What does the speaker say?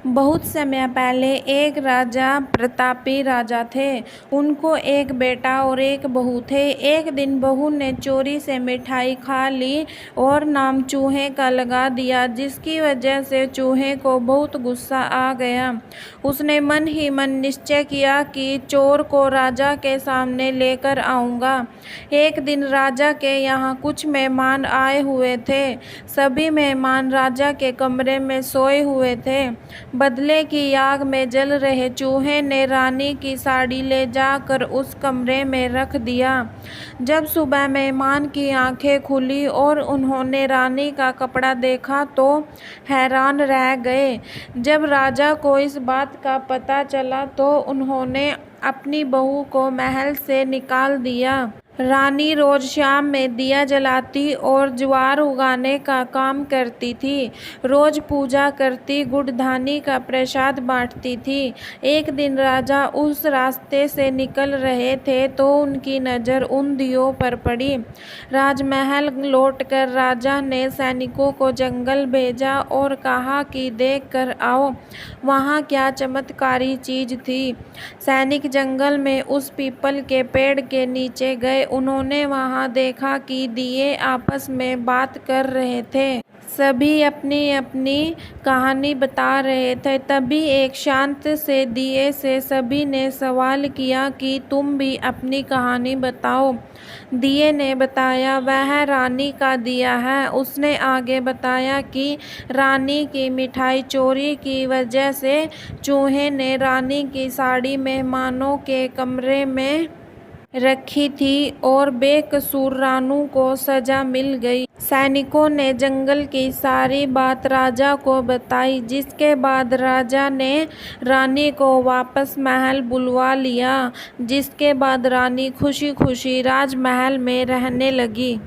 बहुत समय पहले एक राजा प्रतापी राजा थे। उनको एक बेटा और एक बहू थे। एक दिन बहू ने चोरी से मिठाई खा ली और नाम चूहे का लगा दिया, जिसकी वजह से चूहे को बहुत गुस्सा आ गया। उसने मन ही मन निश्चय किया कि चोर को राजा के सामने लेकर आऊंगा। एक दिन राजा के यहाँ कुछ मेहमान आए हुए थे। सभी मेहमान राजा के कमरे में सोए हुए थे। बदले की आग में जल रहे चूहे ने रानी की साड़ी ले जाकर उस कमरे में रख दिया। जब सुबह मेहमान की आंखें खुली और उन्होंने रानी का कपड़ा देखा तो हैरान रह गए। जब राजा को इस बात का पता चला तो उन्होंने अपनी बहू को महल से निकाल दिया। रानी रोज शाम में दिया जलाती और ज्वार उगाने का काम करती थी। रोज पूजा करती, गुड़धानी का प्रसाद बांटती थी। एक दिन राजा उस रास्ते से निकल रहे थे तो उनकी नज़र उन दियों पर पड़ी। राजमहल लौटकर राजा ने सैनिकों को जंगल भेजा और कहा कि देख कर आओ वहाँ क्या चमत्कारी चीज़ थी। सैनिक जंगल में उस पीपल के पेड़ के नीचे गए। उन्होंने वहां देखा कि दिए आपस में बात कर रहे थे। सभी अपनी अपनी कहानी बता रहे थे। तभी एक शांत से दिए से सभी ने सवाल किया कि तुम भी अपनी कहानी बताओ। दिए ने बताया वह रानी का दिया है। उसने आगे बताया कि रानी की मिठाई चोरी की वजह से चूहे ने रानी की साड़ी मेहमानों के कमरे में रखी थी और बेकसूर रानू को सजा मिल गई। सैनिकों ने जंगल की सारी बात राजा को बताई, जिसके बाद राजा ने रानी को वापस महल बुलवा लिया। जिसके बाद रानी खुशी खुशी राजमहल में रहने लगी।